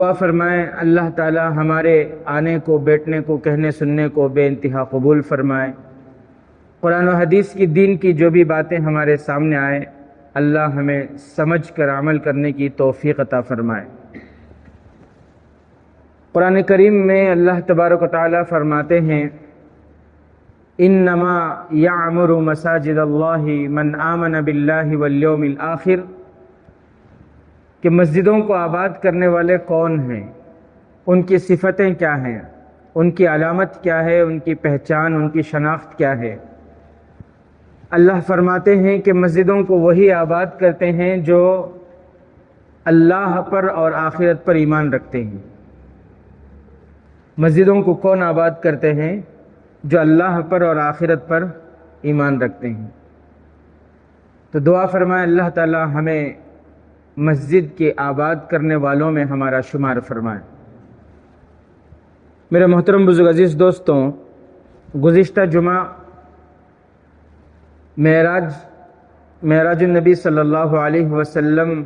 دعا فرمائیں اللہ تعالی ہمارے آنے کو، بیٹھنے کو، کہنے سننے کو بے انتہا قبول فرمائے۔ قرآن و حدیث کی دین کی جو بھی باتیں ہمارے سامنے آئے، اللہ ہمیں سمجھ کر عمل کرنے کی توفیق عطا فرمائے۔ قرآن کریم میں اللہ تبارک و تعالی فرماتے ہیں انما یعمر مساجد اللہ من آمن باللہ والیوم الآخر، کہ مسجدوں کو آباد کرنے والے کون ہیں، ان کی صفتیں کیا ہیں، ان کی علامت کیا ہے، ان کی پہچان، ان کی شناخت کیا ہے۔ اللہ فرماتے ہیں کہ مسجدوں کو وہی آباد کرتے ہیں جو اللہ پر اور آخرت پر ایمان رکھتے ہیں۔ مسجدوں کو کون آباد کرتے ہیں؟ جو اللہ پر اور آخرت پر ایمان رکھتے ہیں۔ تو دعا فرمائے اللہ تعالی ہمیں مسجد کے آباد کرنے والوں میں ہمارا شمار فرمائے۔ میرے محترم بزرگ عزیز دوستوں، گزشتہ جمعہ معراج النبی صلی اللہ علیہ وسلم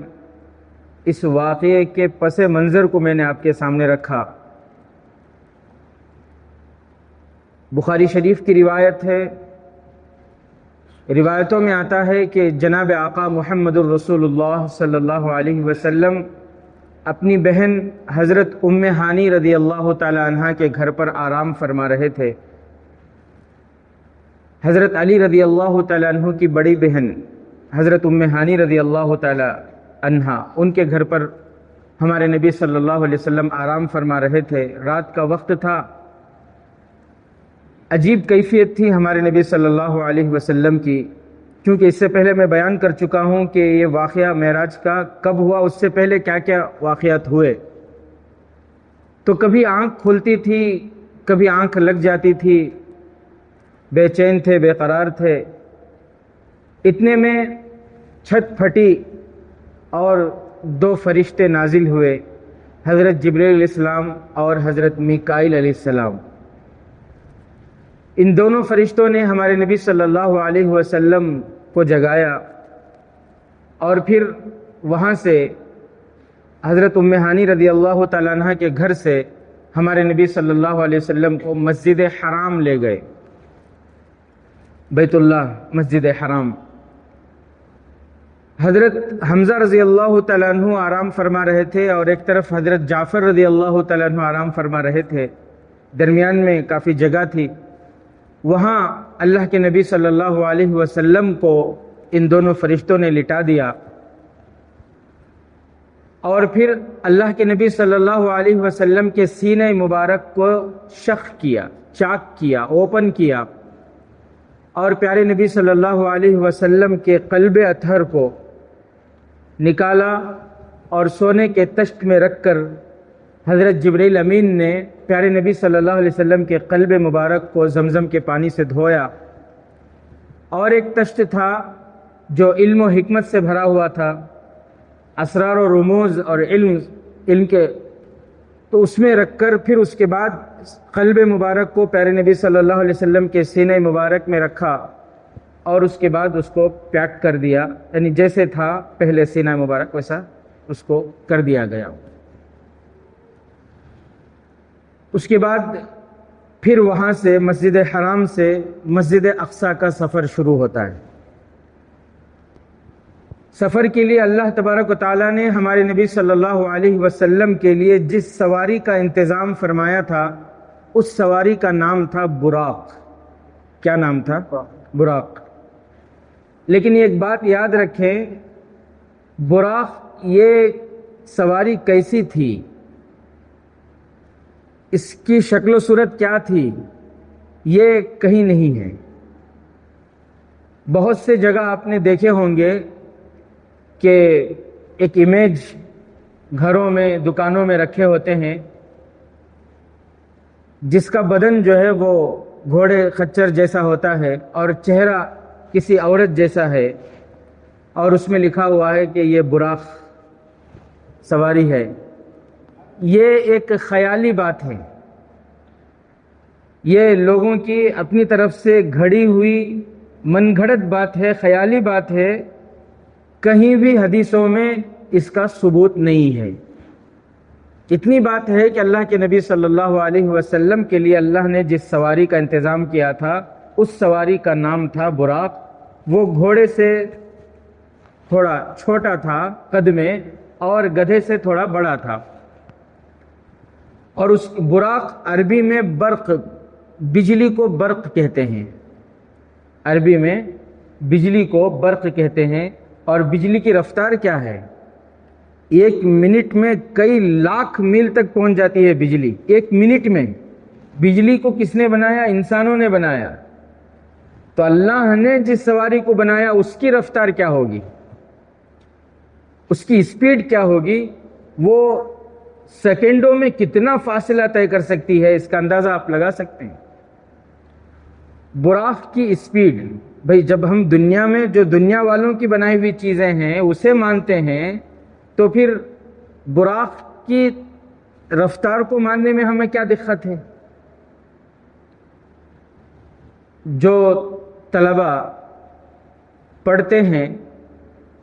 اس واقعے کے پس منظر کو میں نے آپ کے سامنے رکھا۔ بخاری شریف کی روایت ہے، روایتوں میں آتا ہے کہ جناب آقا محمد الرسول اللہ صلی اللہ علیہ وسلم اپنی بہن حضرت ام ہانی رضی اللہ تعالی عنہ کے گھر پر آرام فرما رہے تھے۔ حضرت علی رضی اللہ تعالی عنہ کی بڑی بہن حضرت ام ہانی رضی اللہ تعالی عنہ، ان کے گھر پر ہمارے نبی صلی اللہ علیہ وسلم آرام فرما رہے تھے۔ رات کا وقت تھا، عجیب کیفیت تھی ہمارے نبی صلی اللہ علیہ وسلم کی، کیونکہ اس سے پہلے میں بیان کر چکا ہوں کہ یہ واقعہ معراج کا کب ہوا، اس سے پہلے کیا کیا واقعات ہوئے۔ تو کبھی آنکھ کھلتی تھی، کبھی آنکھ لگ جاتی تھی، بے چین تھے، بے قرار تھے۔ اتنے میں چھت پھٹی اور دو فرشتے نازل ہوئے، حضرت جبرائیل علیہ السلام اور حضرت میکائیل علیہ السلام۔ ان دونوں فرشتوں نے ہمارے نبی صلی اللہ علیہ وسلم کو جگایا، اور پھر وہاں سے حضرت ام ہانی رضی اللہ تعالیٰ عنہ کے گھر سے ہمارے نبی صلی اللہ علیہ وسلم کو مسجد حرام لے گئے، بیت اللہ مسجد حرام۔ حضرت حمزہ رضی اللہ تعالیٰ عنہ آرام فرما رہے تھے، اور ایک طرف حضرت جعفر رضی اللہ تعالیٰ عنہ آرام فرما رہے تھے، درمیان میں کافی جگہ تھی۔ وہاں اللہ کے نبی صلی اللہ علیہ وسلم کو ان دونوں فرشتوں نے لٹا دیا، اور پھر اللہ کے نبی صلی اللہ علیہ وسلم کے سینہ مبارک کو شق کیا، چاک کیا، اوپن کیا، اور پیارے نبی صلی اللہ علیہ وسلم کے قلب اطہر کو نکالا، اور سونے کے تشت میں رکھ کر حضرت جبرائیل امین نے پیارے نبی صلی اللہ علیہ وسلم کے قلب مبارک کو زمزم کے پانی سے دھویا۔ اور ایک تشت تھا جو علم و حکمت سے بھرا ہوا تھا، اسرار و رموز اور علم کے، تو اس میں رکھ کر پھر اس کے بعد قلب مبارک کو پیارے نبی صلی اللہ علیہ وسلم کے سینہ مبارک میں رکھا، اور اس کے بعد اس کو پیک کر دیا، یعنی جیسے تھا پہلے سینہ مبارک ویسا اس کو کر دیا گیا۔ اس کے بعد پھر وہاں سے مسجد حرام سے مسجد اقصیٰ کا سفر شروع ہوتا ہے۔ سفر کے لیے اللہ تبارک و تعالیٰ نے ہمارے نبی صلی اللہ علیہ وسلم کے لیے جس سواری کا انتظام فرمایا تھا، اس سواری کا نام تھا براق۔ کیا نام تھا؟ براق۔ لیکن ایک بات یاد رکھیں، براق یہ سواری کیسی تھی، اس کی شکل و صورت کیا تھی، یہ کہیں نہیں ہے۔ بہت سے جگہ آپ نے دیکھے ہوں گے کہ ایک امیج گھروں میں، دکانوں میں رکھے ہوتے ہیں، جس کا بدن جو ہے وہ گھوڑے خچر جیسا ہوتا ہے اور چہرہ کسی عورت جیسا ہے، اور اس میں لکھا ہوا ہے کہ یہ براق سواری ہے۔ یہ ایک خیالی بات ہے، یہ لوگوں کی اپنی طرف سے گھڑی ہوئی من گھڑت بات ہے، خیالی بات ہے، کہیں بھی حدیثوں میں اس کا ثبوت نہیں ہے۔ اتنی بات ہے کہ اللہ کے نبی صلی اللہ علیہ وسلم کے لیے اللہ نے جس سواری کا انتظام کیا تھا اس سواری کا نام تھا براق۔ وہ گھوڑے سے تھوڑا چھوٹا تھا قد میں اور گدھے سے تھوڑا بڑا تھا، اور اس براق عربی میں برق، بجلی کو برق کہتے ہیں، عربی میں بجلی کو برق کہتے ہیں۔ اور بجلی کی رفتار کیا ہے؟ 1 منٹ میں کئی لاکھ میل تک پہنچ جاتی ہے بجلی، 1 منٹ میں۔ بجلی کو کس نے بنایا؟ انسانوں نے بنایا۔ تو اللہ نے جس سواری کو بنایا اس کی رفتار کیا ہوگی، اس کی اسپیڈ کیا ہوگی، وہ سیکنڈوں میں کتنا فاصلہ طے کر سکتی ہے، اس کا اندازہ آپ لگا سکتے ہیں۔ براق کی اسپیڈ، بھئی جب ہم دنیا میں جو دنیا والوں کی بنائی ہوئی چیزیں ہیں اسے مانتے ہیں تو پھر براق کی رفتار کو ماننے میں ہمیں کیا دقت ہے؟ جو طلبہ پڑھتے ہیں،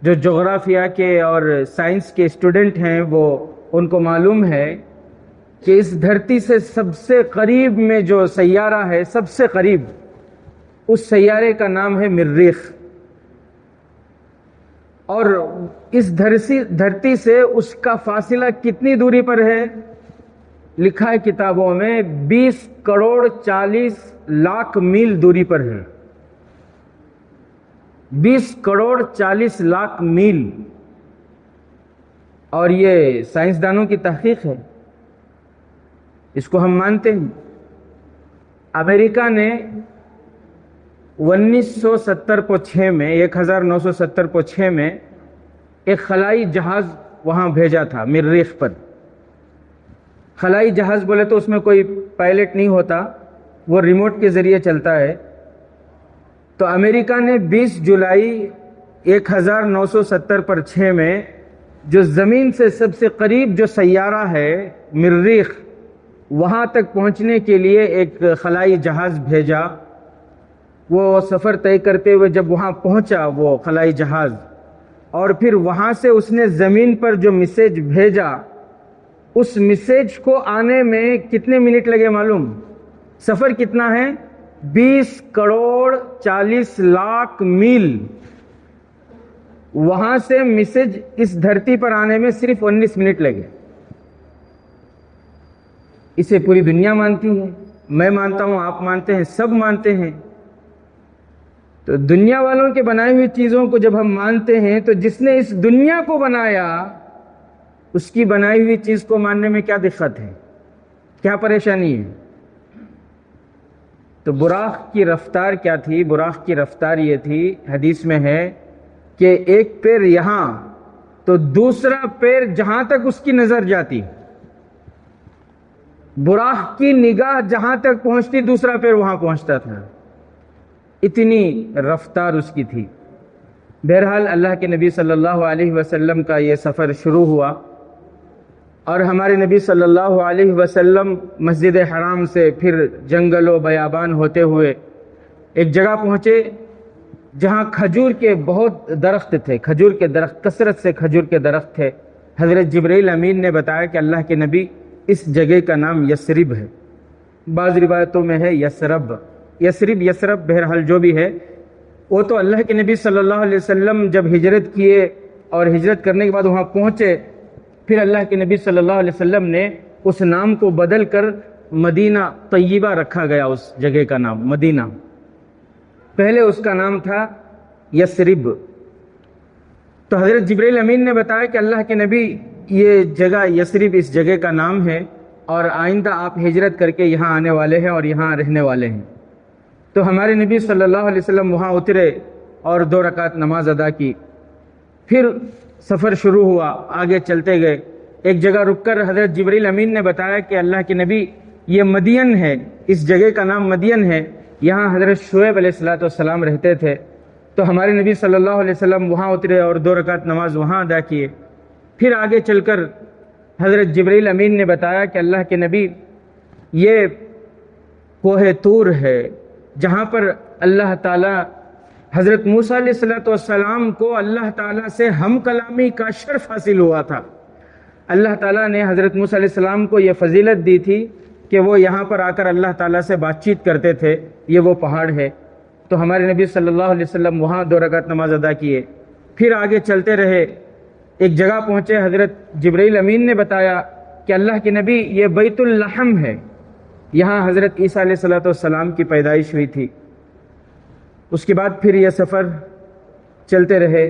جو جغرافیہ کے اور سائنس کے اسٹوڈنٹ ہیں، وہ ان کو معلوم ہے کہ اس دھرتی سے سب سے قریب میں جو سیارہ ہے، سب سے قریب، اس سیارے کا نام ہے مریخ، اور اس دھرتی سے اس کا فاصلہ کتنی دوری پر ہے؟ لکھا ہے کتابوں میں 20 کروڑ 40 لاکھ میل دوری پر ہے، 20 کروڑ 40 لاکھ میل، اور یہ سائنسدانوں کی تحقیق ہے، اس کو ہم مانتے ہیں۔ امریکہ نے 1970 میں 1970 میں ایک خلائی جہاز وہاں بھیجا تھا مریخ پر۔ خلائی جہاز بولے تو اس میں کوئی پائلٹ نہیں ہوتا، وہ ریموٹ کے ذریعے چلتا ہے۔ تو امریکہ نے 20 جولائی 1970 میں جو زمین سے سب سے قریب جو سیارہ ہے مریخ، وہاں تک پہنچنے کے لیے ایک خلائی جہاز بھیجا۔ وہ سفر طے کرتے ہوئے جب وہاں پہنچا وہ خلائی جہاز، اور پھر وہاں سے اس نے زمین پر جو میسیج بھیجا، اس میسیج کو آنے میں کتنے منٹ لگے معلوم؟ سفر کتنا ہے؟ 20 کروڑ 40 لاکھ میل۔ وہاں سے میسیج اس دھرتی پر آنے میں صرف 19 منٹ لگے۔ اسے پوری دنیا مانتی ہے، میں مانتا ہوں، آپ مانتے ہیں، سب مانتے ہیں۔ تو دنیا والوں کے بنائی ہوئی چیزوں کو جب ہم مانتے ہیں تو جس نے اس دنیا کو بنایا اس کی بنائی ہوئی چیز کو ماننے میں کیا دقت ہے، کیا پریشانی ہے؟ تو براق کی رفتار کیا تھی؟ براق کی رفتار یہ تھی، حدیث میں ہے کہ ایک پیر یہاں تو دوسرا پیر جہاں تک اس کی نظر جاتی، براق کی نگاہ جہاں تک پہنچتی دوسرا پیر وہاں پہنچتا تھا، اتنی رفتار اس کی تھی۔ بہرحال اللہ کے نبی صلی اللہ علیہ وسلم کا یہ سفر شروع ہوا، اور ہمارے نبی صلی اللہ علیہ وسلم مسجد حرام سے پھر جنگل و بیابان ہوتے ہوئے ایک جگہ پہنچے جہاں کھجور کے بہت درخت تھے، کھجور کے درخت، کثرت سے کھجور کے درخت تھے۔ حضرت جبرائیل امین نے بتایا کہ اللہ کے نبی اس جگہ کا نام یثرب ہے، بعض روایتوں میں ہے یثرب، یثرب بہرحال جو بھی ہے، وہ تو اللہ کے نبی صلی اللہ علیہ وسلم جب ہجرت کیے اور ہجرت کرنے کے بعد وہاں پہنچے، پھر اللہ کے نبی صلی اللہ علیہ وسلم نے اس نام کو بدل کر مدینہ طیبہ رکھا گیا، اس جگہ کا نام مدینہ، پہلے اس کا نام تھا یثرب۔ تو حضرت جبرائیل امین نے بتایا کہ اللہ کے نبی یہ جگہ یثرب اس جگہ کا نام ہے، اور آئندہ آپ ہجرت کر کے یہاں آنے والے ہیں اور یہاں رہنے والے ہیں۔ تو ہمارے نبی صلی اللہ علیہ وسلم وہاں اترے اور 2 رکعت نماز ادا کی، پھر سفر شروع ہوا، آگے چلتے گئے۔ ایک جگہ رک کر حضرت جبرائیل امین نے بتایا کہ اللہ کے نبی یہ مدین ہے، اس جگہ کا نام مدین ہے، یہاں حضرت شعیب علیہ السلام رہتے تھے۔ تو ہمارے نبی صلی اللہ علیہ وسلم وہاں اترے اور 2 رکعت نماز وہاں ادا کیے۔ پھر آگے چل کر حضرت جبرائیل امین نے بتایا کہ اللہ کے نبی یہ کوہ طور ہے جہاں پر اللہ تعالی حضرت موسیٰ علیہ السلام کو اللہ تعالیٰ سے ہم کلامی کا شرف حاصل ہوا تھا، اللہ تعالیٰ نے حضرت موسیٰ علیہ السلام کو یہ فضیلت دی تھی کہ وہ یہاں پر آ کر اللہ تعالیٰ سے بات چیت کرتے تھے، یہ وہ پہاڑ ہے۔ تو ہمارے نبی صلی اللہ علیہ وسلم وہاں 2 رکعت نماز ادا کیے، پھر آگے چلتے رہے، ایک جگہ پہنچے، حضرت جبرائیل امین نے بتایا کہ اللہ کے نبی یہ بیت اللحم ہے، یہاں حضرت عیسیٰ علیہ السلام کی پیدائش ہوئی تھی۔ اس کے بعد پھر یہ سفر چلتے رہے،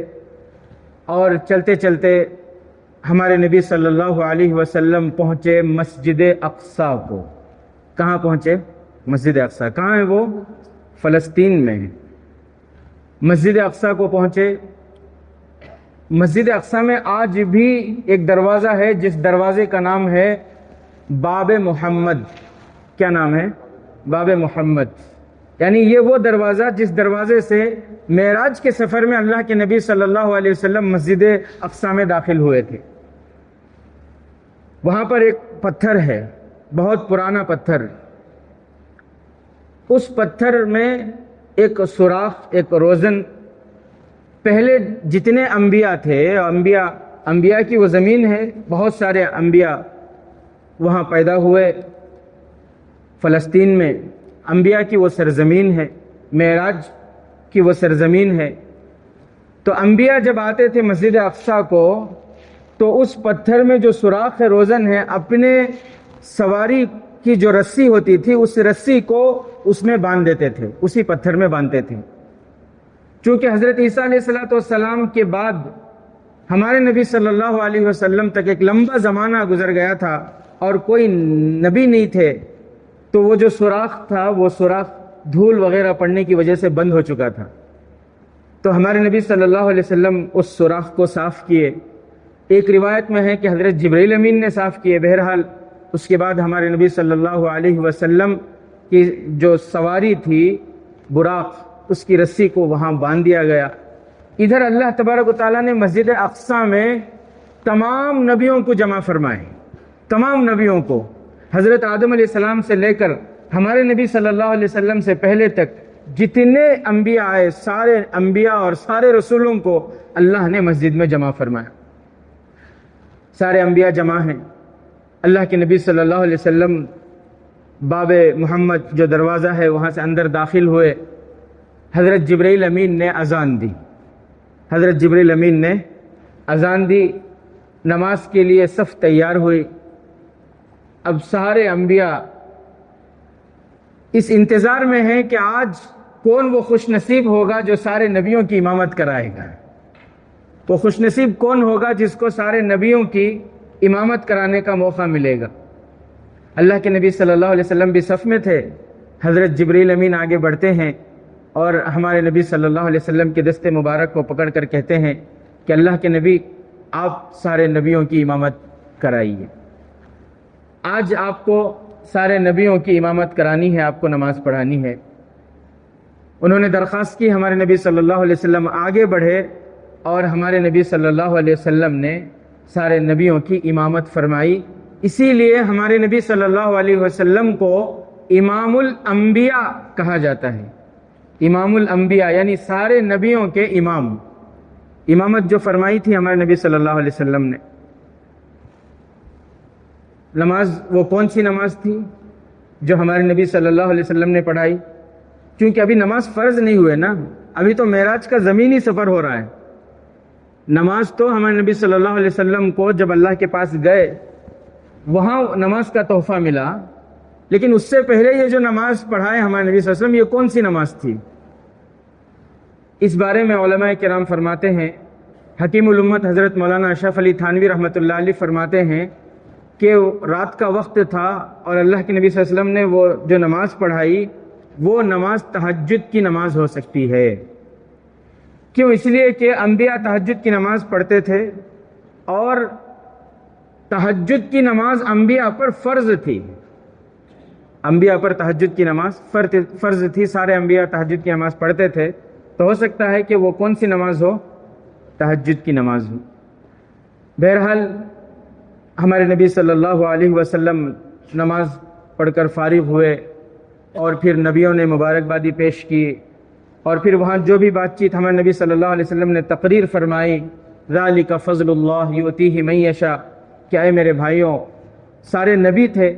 اور چلتے چلتے ہمارے نبی صلی اللہ علیہ وسلم پہنچے مسجد اقصیٰ کو۔ کہاں پہنچے؟ مسجد اقصیٰ کہاں ہے؟ وہ فلسطین میں ہے۔ مسجد اقصیٰ کو پہنچے۔ مسجد اقصیٰ میں آج بھی ایک دروازہ ہے جس دروازے کا نام ہے باب محمد۔ کیا نام ہے؟ باب محمد، یعنی یہ وہ دروازہ جس دروازے سے معراج کے سفر میں اللہ کے نبی صلی اللہ علیہ وسلم مسجد اقصیٰ میں داخل ہوئے تھے۔ وہاں پر ایک پتھر ہے، بہت پرانا پتھر، اس پتھر میں ایک سوراخ، ایک روزن، پہلے جتنے انبیاء تھے، انبیاء کی وہ زمین ہے، بہت سارے انبیاء وہاں پیدا ہوئے فلسطین میں، انبیاء کی وہ سرزمین ہے، معراج کی وہ سرزمین ہے۔ تو انبیاء جب آتے تھے مسجد اقصیٰ کو تو اس پتھر میں جو سوراخ روزن ہے، اپنے سواری کی جو رسی ہوتی تھی اس رسی کو اس میں باندھ دیتے تھے، اسی پتھر میں باندھتے تھے۔ چونکہ حضرت عیسیٰ علیہ السلام کے بعد ہمارے نبی صلی اللہ علیہ وسلم تک ایک لمبا زمانہ گزر گیا تھا اور کوئی نبی نہیں تھے، تو وہ جو سوراخ تھا وہ سوراخ دھول وغیرہ پڑنے کی وجہ سے بند ہو چکا تھا۔ تو ہمارے نبی صلی اللہ علیہ وسلم اس سوراخ کو صاف کیے۔ ایک روایت میں ہے کہ حضرت جبرائیل امین نے صاف کیے۔ بہرحال اس کے بعد ہمارے نبی صلی اللہ علیہ وسلم کی جو سواری تھی براق، اس کی رسی کو وہاں باندھ دیا گیا۔ ادھر اللہ تبارک و تعالیٰ نے مسجد اقصیٰ میں تمام نبیوں کو جمع فرمائے، تمام نبیوں کو، حضرت آدم علیہ السلام سے لے کر ہمارے نبی صلی اللہ علیہ وسلم سے پہلے تک جتنے انبیاء آئے، سارے انبیاء اور سارے رسولوں کو اللہ نے مسجد میں جمع فرمایا۔ سارے انبیاء جمع ہیں، اللہ کے نبی صلی اللہ علیہ وسلم باب محمد جو دروازہ ہے وہاں سے اندر داخل ہوئے۔ حضرت جبرائیل امین نے اذان دی، حضرت جبرائیل امین نے اذان دی، نماز کے لیے صف تیار ہوئی۔ اب سارے انبیاء اس انتظار میں ہیں کہ آج کون وہ خوش نصیب ہوگا جو سارے نبیوں کی امامت کرائے گا۔ وہ خوش نصیب کون ہوگا جس کو سارے نبیوں کی امامت کرانے کا موقع ملے گا۔ اللہ کے نبی صلی اللہ علیہ وسلم بھی صف میں تھے۔ حضرت جبرائیل امین آگے بڑھتے ہیں اور ہمارے نبی صلی اللہ علیہ وسلم کے دست مبارک کو پکڑ کر کہتے ہیں کہ اللہ کے نبی آپ سارے نبیوں کی امامت کرائیے، آج آپ کو سارے نبیوں کی امامت کرانی ہے، آپ کو نماز پڑھانی ہے۔ انہوں نے درخواست کی، ہمارے نبی صلی اللہ علیہ وسلم آگے بڑھے اور ہمارے نبی صلی اللہ علیہ وسلم نے سارے نبیوں کی امامت فرمائی۔ اسی لیے ہمارے نبی صلی اللہ علیہ وسلم کو امام الانبیاء کہا جاتا ہے۔ امام الانبیاء یعنی سارے نبیوں کے امام، امامت جو فرمائی تھی ہمارے نبی صلی اللہ علیہ وسلم نے۔ نماز وہ کون سی نماز تھی جو ہمارے نبی صلی اللہ علیہ وسلم نے پڑھائی؟ کیونکہ ابھی نماز فرض نہیں ہوئے نا، ابھی تو معراج کا زمینی سفر ہو رہا ہے۔ نماز تو ہمارے نبی صلی اللہ علیہ وسلم کو جب اللہ کے پاس گئے وہاں نماز کا تحفہ ملا، لیکن اس سے پہلے یہ جو نماز پڑھائے ہمارے نبی صلی اللہ علیہ وسلم، یہ کون سی نماز تھی؟ اس بارے میں علماء کرام فرماتے ہیں، حکیم الامت حضرت مولانا اشرف علی تھانوی رحمۃ اللہ علیہ فرماتے ہیں کہ رات کا وقت تھا اور اللہ کے نبی صلی اللہ علیہ وسلم نے وہ جو نماز پڑھائی وہ نماز تہجد کی نماز ہو سکتی ہے۔ کیوں؟ اس لیے کہ انبیاء تہجد کی نماز پڑھتے تھے اور تہجد کی نماز انبیاء پر فرض تھی، انبیاء پر تہجد کی نماز فرض تھی، سارے انبیاء تہجد کی نماز پڑھتے تھے، تو ہو سکتا ہے کہ وہ کون سی نماز ہو؟ تہجد کی نماز ہو۔ بہرحال ہمارے نبی صلی اللہ علیہ وسلم نماز پڑھ کر فارغ ہوئے اور پھر نبیوں نے مبارکبادی پیش کی، اور پھر وہاں جو بھی بات چیت ہمارے نبی صلی اللہ علیہ وسلم نے تقریر فرمائی، ذالک فضل اللہ یؤتیہ من یشاء، کہ اے میرے بھائیوں، سارے نبی تھے،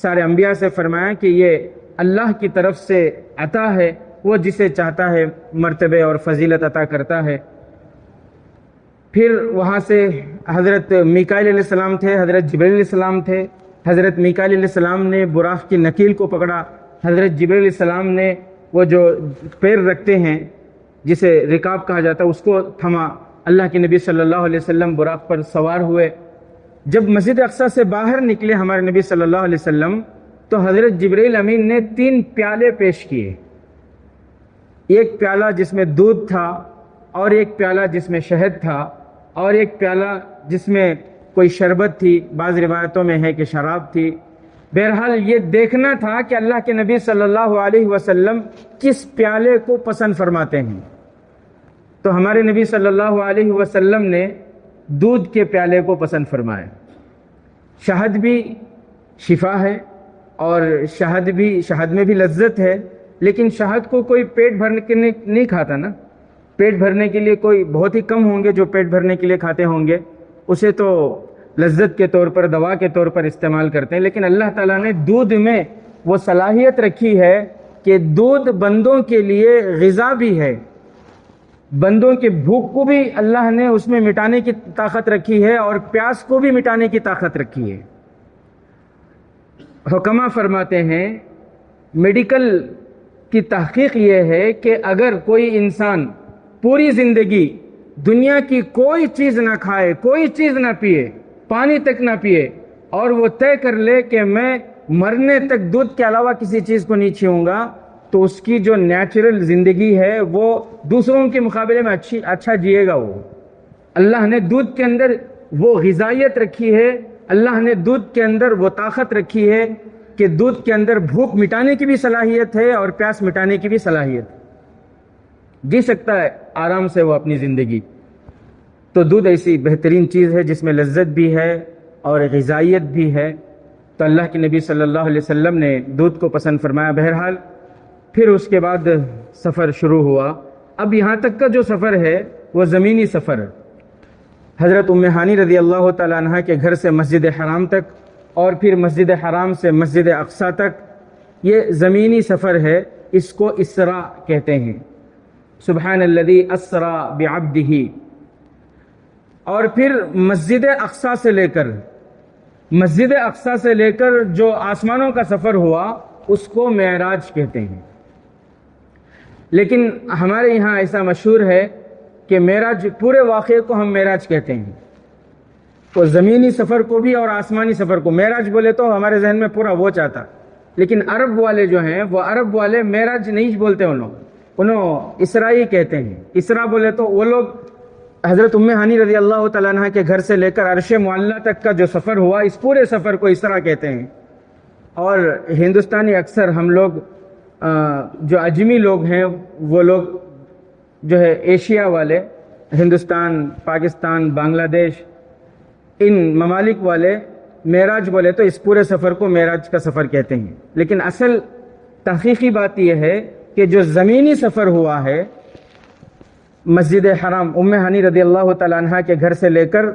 سارے انبیاء سے فرمایا کہ یہ اللہ کی طرف سے عطا ہے، وہ جسے چاہتا ہے مرتبے اور فضیلت عطا کرتا ہے۔ پھر وہاں سے حضرت میکائیل علیہ السلام تھے، حضرت جبرائیل علیہ السلام تھے۔ حضرت میکائیل علیہ السلام نے براق کی نکیل کو پکڑا، حضرت جبرائیل علیہ السلام نے وہ جو پیر رکھتے ہیں جسے رکاب کہا جاتا ہے اس کو تھما۔ اللہ کے نبی صلی اللہ علیہ وسلم براق پر سوار ہوئے۔ جب مسجد اقصیٰ سے باہر نکلے ہمارے نبی صلی اللہ علیہ وسلم تو حضرت جبرائیل امین نے 3 پیالے پیش کیے، ایک پیالہ جس میں دودھ تھا، اور ایک پیالہ جس میں شہد تھا، اور ایک پیالہ جس میں کوئی شربت تھی، بعض روایتوں میں ہے کہ شراب تھی۔ بہرحال یہ دیکھنا تھا کہ اللہ کے نبی صلی اللہ علیہ وسلم کس پیالے کو پسند فرماتے ہیں۔ تو ہمارے نبی صلی اللہ علیہ وسلم نے دودھ کے پیالے کو پسند فرمایا۔ شہد بھی شفا ہے، اور شہد میں بھی لذت ہے، لیکن شہد کو کوئی پیٹ بھرنے کے لیے نہیں کھاتا نا۔ پیٹ بھرنے کے لیے کوئی بہت ہی کم ہوں گے جو پیٹ بھرنے کے لیے کھاتے ہوں گے، اسے تو لذت کے طور پر، دوا کے طور پر استعمال کرتے ہیں۔ لیکن اللہ تعالیٰ نے دودھ میں وہ صلاحیت رکھی ہے کہ دودھ بندوں کے لیے غذا بھی ہے، بندوں کی بھوک کو بھی اللہ نے اس میں مٹانے کی طاقت رکھی ہے، اور پیاس کو بھی مٹانے کی طاقت رکھی ہے۔ حکما فرماتے ہیں، میڈیکل کی تحقیق یہ ہے کہ اگر کوئی انسان پوری زندگی دنیا کی کوئی چیز نہ کھائے، کوئی چیز نہ پیے، پانی تک نہ پیے، اور وہ طے کر لے کہ میں مرنے تک دودھ کے علاوہ کسی چیز کو نہیں چھیوں گا، تو اس کی جو نیچرل زندگی ہے وہ دوسروں کے مقابلے میں اچھا جیے گا۔ وہ اللہ نے دودھ کے اندر وہ غذائیت رکھی ہے، اللہ نے دودھ کے اندر وہ طاقت رکھی ہے کہ دودھ کے اندر بھوک مٹانے کی بھی صلاحیت ہے اور پیاس مٹانے کی بھی صلاحیت ہے، جی سکتا ہے آرام سے وہ اپنی زندگی۔ تو دودھ ایسی بہترین چیز ہے جس میں لذت بھی ہے اور غذائیت بھی ہے، تو اللہ کے نبی صلی اللہ علیہ وسلم نے دودھ کو پسند فرمایا۔ بہرحال پھر اس کے بعد سفر شروع ہوا۔ اب یہاں تک کا جو سفر ہے وہ زمینی سفر ہے، حضرت ام ہانی رضی اللہ تعالیٰ عنہ کے گھر سے مسجد حرام تک، اور پھر مسجد حرام سے مسجد اقصیٰ تک، یہ زمینی سفر ہے، اس کو اسراء کہتے ہیں۔ سبحان الذی اسرا بعبدہ۔ اور پھر مسجد اقصیٰ سے لے کر جو آسمانوں کا سفر ہوا اس کو معراج کہتے ہیں۔ لیکن ہمارے یہاں ایسا مشہور ہے کہ معراج، پورے واقعے کو ہم معراج کہتے ہیں، تو زمینی سفر کو بھی اور آسمانی سفر کو معراج بولے تو ہمارے ذہن میں پورا وہ چاہتا۔ لیکن عرب والے جو ہیں وہ عرب والے معراج نہیں بولتے، انہوں اسرائی کہتے ہیں۔ اسرا بولے تو وہ لوگ حضرت ام ہانی رضی اللہ تعالیٰ عنہ کے گھر سے لے کر عرش معلیٰ تک کا جو سفر ہوا، اس پورے سفر کو اسرا کہتے ہیں۔ اور ہندوستانی اکثر ہم لوگ جو اجمی لوگ ہیں، وہ لوگ جو ہے ایشیا والے، ہندوستان، پاکستان، بنگلہ دیش، ان ممالک والے معراج بولے تو اس پورے سفر کو معراج کا سفر کہتے ہیں۔ لیکن اصل تحقیقی بات یہ ہے کہ جو زمینی سفر ہوا ہے مسجد حرام، ام ہانی رضی اللہ تعالیٰ عنہ کے گھر سے لے کر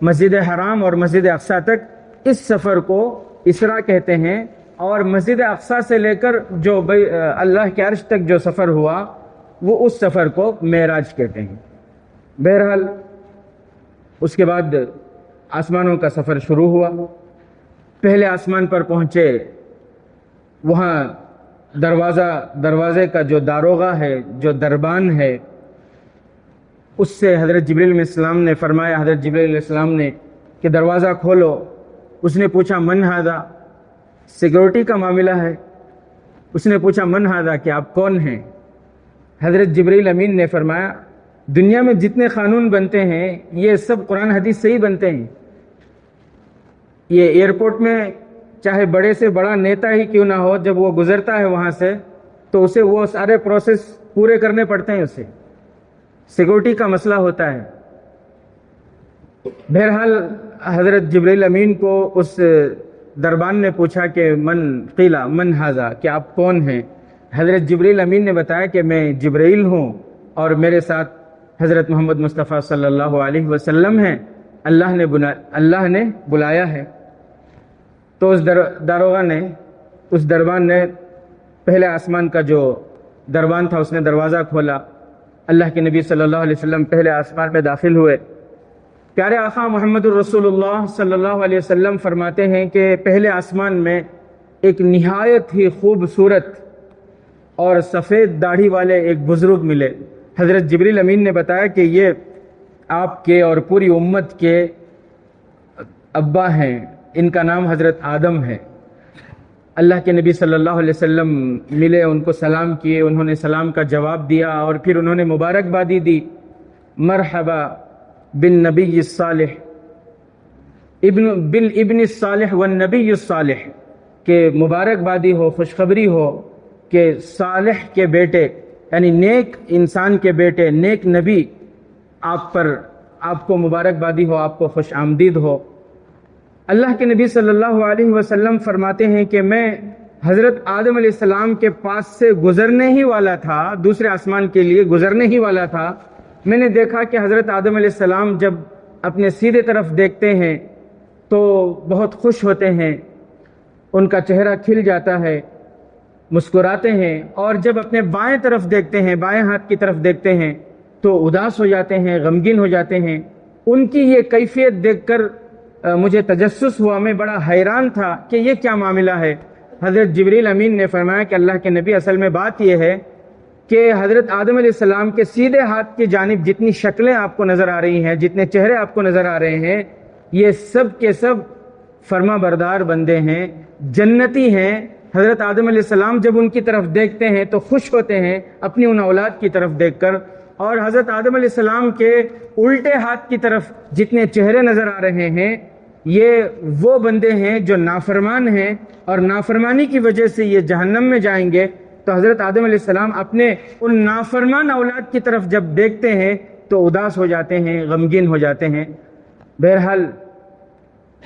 مسجد حرام اور مسجد اقصیٰ تک، اس سفر کو اسراء کہتے ہیں۔ اور مسجد اقصیٰ سے لے کر جو اللہ کے عرش تک جو سفر ہوا وہ اس سفر کو معراج کہتے ہیں۔ بہرحال اس کے بعد آسمانوں کا سفر شروع ہوا۔ پہلے آسمان پر پہنچے، وہاں دروازے کا جو داروغہ ہے، جو دربان ہے، اس سے حضرت جبرائیل علیہ السلام نے فرمایا، حضرت جبرائیل علیہ السلام نے کہ دروازہ کھولو۔ اس نے پوچھا من ھذا، سیکورٹی کا معاملہ ہے۔ اس نے پوچھا من ھذا، کہ آپ کون ہیں؟ حضرت جبرائیل امین نے فرمایا دنیا میں جتنے قانون بنتے ہیں یہ سب قرآن حدیث سے ہی بنتے ہیں۔ یہ ایئرپورٹ میں چاہے بڑے سے بڑا نیتا ہی کیوں نہ ہو، جب وہ گزرتا ہے وہاں سے تو اسے وہ سارے پروسیس پورے کرنے پڑتے ہیں، اسے سیکورٹی کا مسئلہ ہوتا ہے۔ بہرحال حضرت جبرائیل امین کو اس دربان نے پوچھا کہ من ھذا، کہ آپ کون ہیں؟ حضرت جبرائیل امین نے بتایا کہ میں جبرائیل ہوں اور میرے ساتھ حضرت محمد مصطفیٰ صلی اللہ علیہ وسلم ہیں۔ اللہ نے بلایا ہے۔ تو اس داروغہ نے، اس دربان نے پہلے آسمان کا جو دربان تھا اس نے دروازہ کھولا، اللہ کے نبی صلی اللہ علیہ وسلم پہلے آسمان میں داخل ہوئے۔ پیارے آقا محمد الرسول اللہ صلی اللہ علیہ وسلم فرماتے ہیں کہ پہلے آسمان میں ایک نہایت ہی خوبصورت اور سفید داڑھی والے ایک بزرگ ملے۔ حضرت جبریل امین نے بتایا کہ یہ آپ کے اور پوری امت کے ابا ہیں، ان کا نام حضرت آدم ہے۔ اللہ کے نبی صلی اللہ علیہ وسلم ملے، ان کو سلام کیے، انہوں نے سلام کا جواب دیا اور پھر انہوں نے مبارکبادی دی، مرحبا بالنبی الصالح بالابن الصالح والنبی الصالح، کہ مبارکبادی ہو، خوشخبری ہو کہ صالح کے بیٹے یعنی نیک انسان کے بیٹے، نیک نبی آپ کو مبارکبادی ہو، آپ کو خوش آمدید ہو۔ اللہ کے نبی صلی اللہ علیہ وسلم فرماتے ہیں کہ میں حضرت آدم علیہ السلام کے پاس سے گزرنے ہی والا تھا، دوسرے آسمان کے لیے گزرنے ہی والا تھا، میں نے دیکھا کہ حضرت آدم علیہ السلام جب اپنے سیدھے طرف دیکھتے ہیں تو بہت خوش ہوتے ہیں، ان کا چہرہ کھل جاتا ہے، مسکراتے ہیں، اور جب اپنے بائیں طرف دیکھتے ہیں، بائیں ہاتھ کی طرف دیکھتے ہیں تو اداس ہو جاتے ہیں، غمگین ہو جاتے ہیں۔ ان کی یہ کیفیت دیکھ کر مجھے تجسس ہوا، میں بڑا حیران تھا کہ یہ کیا معاملہ ہے۔ حضرت جبریل امین نے فرمایا کہ اللہ کے نبی، اصل میں بات یہ ہے کہ حضرت آدم علیہ السلام کے سیدھے ہاتھ کی جانب جتنی شکلیں آپ کو نظر آ رہی ہیں، جتنے چہرے آپ کو نظر آ رہے ہیں، یہ سب کے سب فرما بردار بندے ہیں، جنتی ہیں۔ حضرت آدم علیہ السلام جب ان کی طرف دیکھتے ہیں تو خوش ہوتے ہیں اپنی ان اولاد کی طرف دیکھ کر، اور حضرت آدم علیہ السلام کے الٹے ہاتھ کی طرف جتنے چہرے نظر آ رہے ہیں، یہ وہ بندے ہیں جو نافرمان ہیں اور نافرمانی کی وجہ سے یہ جہنم میں جائیں گے۔ تو حضرت آدم علیہ السلام اپنے ان نافرمان اولاد کی طرف جب دیکھتے ہیں تو اداس ہو جاتے ہیں، غمگین ہو جاتے ہیں۔ بہرحال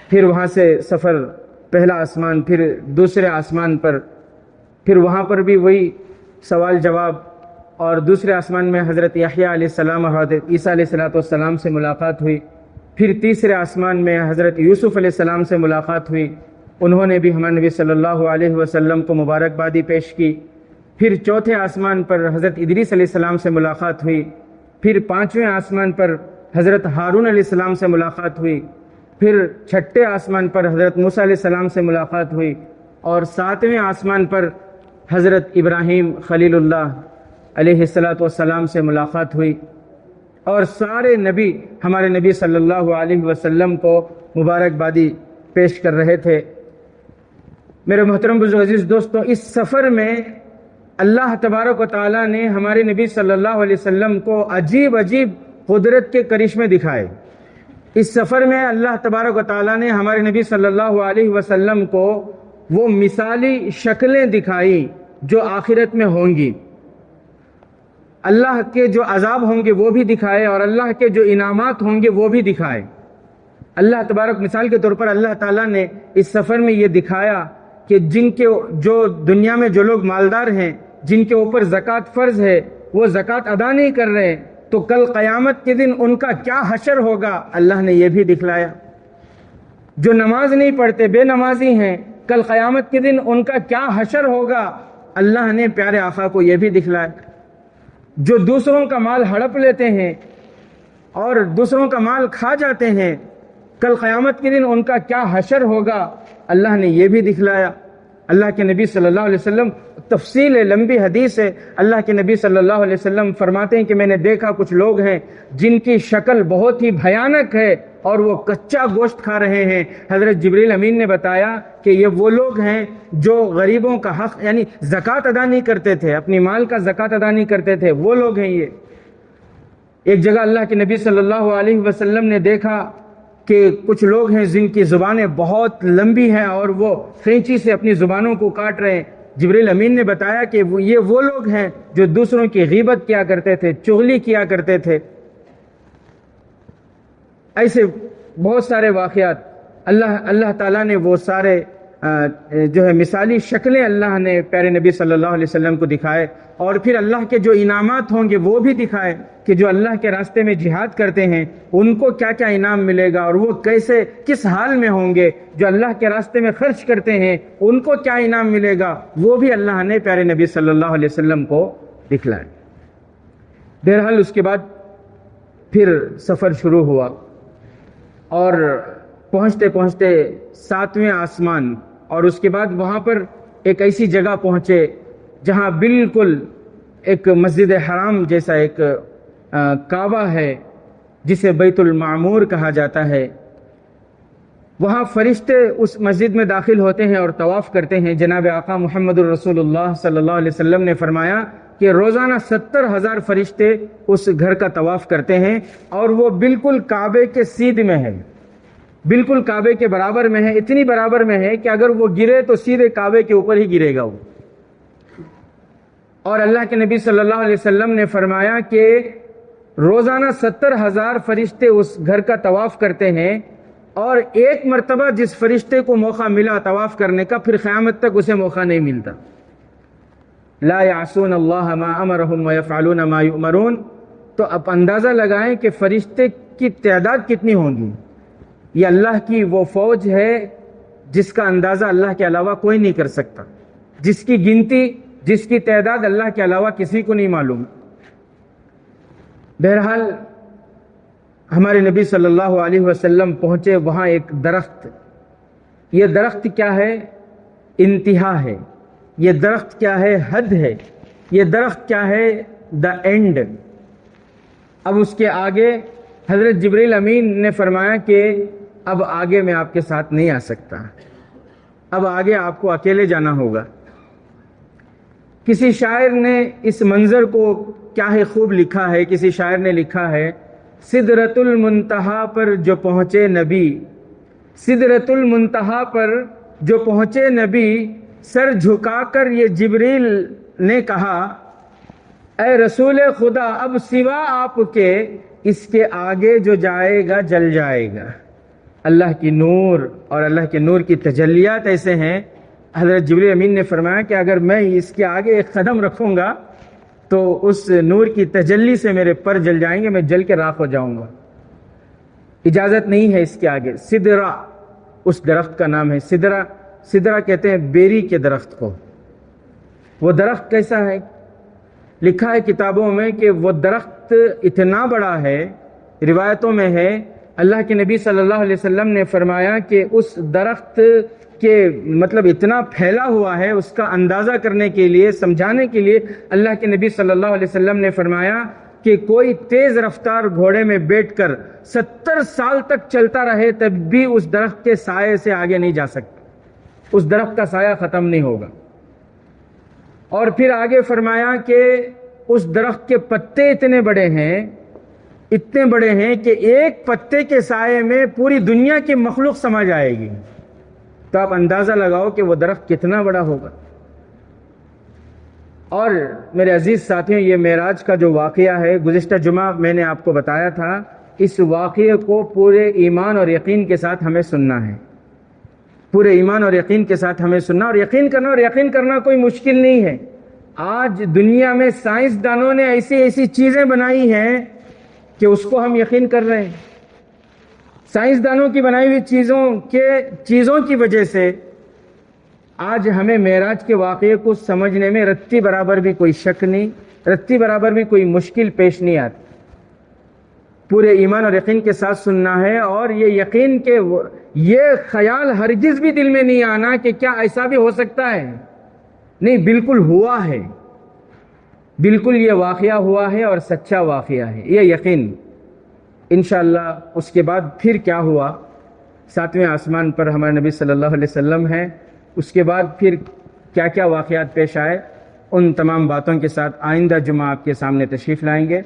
پھر وہاں سے سفر، پہلا آسمان، پھر دوسرے آسمان پر، پھر وہاں پر بھی وہی سوال جواب، اور دوسرے آسمان میں حضرت یحییٰ علیہ السلام اور حضرت عیسیٰ علیہ السلام سے ملاقات ہوئی۔ پھر تیسرے آسمان میں حضرت یوسف علیہ السلام سے ملاقات ہوئی، انہوں نے بھی ہمارے نبی صلی اللہ علیہ وسلم کو مبارکبادی پیش کی۔ پھر چوتھے آسمان پر حضرت ادریس علیہ السلام سے ملاقات ہوئی۔ پھر پانچویں آسمان پر حضرت ہارون علیہ السلام سے ملاقات ہوئی۔ پھر چھٹے آسمان پر حضرت موسیٰ علیہ السلام سے ملاقات ہوئی، اور ساتویں آسمان پر حضرت ابراہیم خلیل اللہ علیہ السلام سے ملاقات ہوئی۔ اور سارے نبی ہمارے نبی صلی اللہ علیہ وسلم کو مبارکبادی پیش کر رہے تھے۔ میرے محترم بزرگ عزیز دوستو، اس سفر میں اللہ تبارک و تعالیٰ نے ہمارے نبی صلی اللہ علیہ وسلم کو عجیب عجیب قدرت کے کرشمے دکھائے۔ اس سفر میں اللہ تبارک و تعالیٰ نے ہمارے نبی صلی اللہ علیہ وسلم کو وہ مثالی شکلیں دکھائی جو آخرت میں ہوں گی، اللہ کے جو عذاب ہوں گے وہ بھی دکھائے، اور اللہ کے جو انعامات ہوں گے وہ بھی دکھائے۔ اللہ تبارک، مثال کے طور پر اللہ تعالیٰ نے اس سفر میں یہ دکھایا کہ جو دنیا میں جو لوگ مالدار ہیں، جن کے اوپر زکوٰۃ فرض ہے، وہ زکوٰۃ ادا نہیں کر رہے، تو کل قیامت کے دن ان کا کیا حشر ہوگا، اللہ نے یہ بھی دکھلایا۔ جو نماز نہیں پڑھتے، بے نمازی ہیں، کل قیامت کے دن ان کا کیا حشر ہوگا، اللہ نے پیارے آقا کو یہ بھی دکھلایا۔ جو دوسروں کا مال ہڑپ لیتے ہیں اور دوسروں کا مال کھا جاتے ہیں، کل قیامت کے دن ان کا کیا حشر ہوگا، اللہ نے یہ بھی دکھلایا۔ اللہ کے نبی صلی اللہ علیہ وسلم، تفصیل ہے، لمبی حدیث ہے، اللہ کے نبی صلی اللہ علیہ وسلم فرماتے ہیں کہ میں نے دیکھا کچھ لوگ ہیں جن کی شکل بہت ہی بھیانک ہے اور وہ کچا گوشت کھا رہے ہیں۔ حضرت جبریل امین نے بتایا کہ یہ وہ لوگ ہیں جو غریبوں کا حق یعنی زکوٰۃ ادا نہیں کرتے تھے، اپنی مال کا زکوٰۃ ادا نہیں کرتے تھے، وہ لوگ ہیں یہ۔ ایک جگہ اللہ کے نبی صلی اللہ علیہ وسلم نے دیکھا کہ کچھ لوگ ہیں جن کی زبانیں بہت لمبی ہیں اور وہ قینچی سے اپنی زبانوں کو کاٹ رہے ہیں۔ جبریل امین نے بتایا کہ یہ وہ لوگ ہیں جو دوسروں کی غیبت کیا کرتے تھے، چغلی کیا کرتے تھے۔ ایسے بہت سارے واقعات اللہ تعالیٰ نے وہ سارے جو ہے مثالی شکلیں اللہ نے پیارے نبی صلی اللہ علیہ وسلم کو دکھائے، اور پھر اللہ کے جو انعامات ہوں گے وہ بھی دکھائے کہ جو اللہ کے راستے میں جہاد کرتے ہیں ان کو کیا کیا انعام ملے گا، اور وہ کیسے کس حال میں ہوں گے، جو اللہ کے راستے میں خرچ کرتے ہیں ان کو کیا انعام ملے گا، وہ بھی اللہ نے پیارے نبی صلی اللہ علیہ وسلم کو دکھلائے۔ بہرحال اس کے بعد پھر سفر شروع ہوا، اور پہنچتے پہنچتے 7ویں آسمان، اور اس کے بعد وہاں پر ایک ایسی جگہ پہنچے جہاں بالکل ایک مسجد حرام جیسا ایک کعبہ ہے جسے بیت المعمور کہا جاتا ہے۔ وہاں فرشتے اس مسجد میں داخل ہوتے ہیں اور طواف کرتے ہیں۔ جناب آقا محمد الرسول اللہ صلی اللہ علیہ وسلم نے فرمایا کہ روزانہ 70,000 فرشتے اس گھر کا طواف کرتے ہیں، اور وہ بالکل کعبے کے سیدھ میں ہے، بالکل کعبے کے برابر میں ہے، اتنی برابر میں ہے کہ اگر وہ گرے تو سیدھے کعبے کے اوپر ہی گرے گا وہ۔ اور اللہ کے نبی صلی اللہ علیہ وسلم نے فرمایا کہ روزانہ 70,000 فرشتے اس گھر کا طواف کرتے ہیں، اور ایک مرتبہ جس فرشتے کو موقع ملا طواف کرنے کا پھر قیامت تک اسے موقع نہیں ملتا۔ لا یعصون اللہ ما امرہم ویفعلون ما یؤمرون۔ تو اب اندازہ لگائیں کہ فرشتے کی تعداد کتنی ہوں گی۔ یہ اللہ کی وہ فوج ہے جس کا اندازہ اللہ کے علاوہ کوئی نہیں کر سکتا، جس کی گنتی، جس کی تعداد اللہ کے علاوہ کسی کو نہیں معلوم۔ بہرحال ہمارے نبی صلی اللہ علیہ وسلم پہنچے وہاں ایک درخت۔ یہ درخت کیا ہے؟ انتہا ہے۔ یہ درخت کیا ہے؟ حد ہے۔ یہ درخت کیا ہے؟ دا اینڈ۔ اب اس کے آگے حضرت جبریل امین نے فرمایا کہ اب آگے میں آپ کے ساتھ نہیں آ سکتا، اب آگے آپ کو اکیلے جانا ہوگا۔ کسی شاعر نے اس منظر کو کیا ہے خوب لکھا ہے۔ کسی شاعر نے لکھا ہے، سدرۃ المنتہا پر جو پہنچے نبی، سدرۃ المنتہا پر جو پہنچے نبی، سر جھکا کر یہ جبریل نے کہا، اے رسول خدا اب سوا آپ کے اس کے آگے جو جائے گا جل جائے گا۔ اللہ کی نور اور اللہ کے نور کی تجلیات ایسے ہیں۔ حضرت جبریل امین نے فرمایا کہ اگر میں اس کے آگے ایک قدم رکھوں گا تو اس نور کی تجلی سے میرے پر جل جائیں گے، میں جل کے راکھ ہو جاؤں گا۔ اجازت نہیں ہے اس کے آگے۔ سدرہ اس درخت کا نام ہے۔ سدرہ کہتے ہیں بیری کے درخت کو۔ وہ درخت کیسا ہے؟ لکھا ہے کتابوں میں کہ وہ درخت اتنا بڑا ہے، روایتوں میں ہے اللہ کے نبی صلی اللہ علیہ وسلم نے فرمایا کہ اس درخت کے مطلب اتنا پھیلا ہوا ہے، اس کا اندازہ کرنے کے لیے، سمجھانے کے لیے اللہ کے نبی صلی اللہ علیہ وسلم نے فرمایا کہ کوئی تیز رفتار گھوڑے میں بیٹھ کر 70 سال تک چلتا رہے تب بھی اس درخت کے سائے سے آگے نہیں جا سکتا، اس درخت کا سایہ ختم نہیں ہوگا۔ اور پھر آگے فرمایا کہ اس درخت کے پتے اتنے بڑے ہیں کہ ایک پتے کے سائے میں پوری دنیا کی مخلوق سما جائے گی۔ تو آپ اندازہ لگاؤ کہ وہ درخت کتنا بڑا ہوگا۔ اور میرے عزیز ساتھیوں، یہ معراج کا جو واقعہ ہے گزشتہ جمعہ میں نے آپ کو بتایا تھا، اس واقعے کو پورے ایمان اور یقین کے ساتھ ہمیں سننا ہے، پورے ایمان اور یقین کے ساتھ ہمیں سننا اور یقین کرنا کوئی مشکل نہیں ہے۔ آج دنیا میں سائنسدانوں نے ایسی چیزیں بنائی ہیں کہ اس کو ہم یقین کر رہے ہیں۔ سائنسدانوں کی بنائی ہوئی چیزوں کی وجہ سے آج ہمیں معراج کے واقعے کو سمجھنے میں رتی برابر بھی کوئی شک نہیں، رتی برابر بھی کوئی مشکل پیش نہیں آتی۔ پورے ایمان اور یقین کے ساتھ سننا ہے، اور یہ یقین کہ یہ خیال ہرگز بھی دل میں نہیں آنا کہ کیا ایسا بھی ہو سکتا ہے، نہیں، بالکل ہوا ہے، بالکل یہ واقعہ ہوا ہے اور سچا واقعہ ہے، یہ یقین۔ انشاءاللہ اس کے بعد پھر کیا ہوا، 7ویں آسمان پر ہمارے نبی صلی اللہ علیہ وسلم ہیں، اس کے بعد پھر کیا کیا واقعات پیش آئے، ان تمام باتوں کے ساتھ آئندہ جمعہ آپ کے سامنے تشریف لائیں گے۔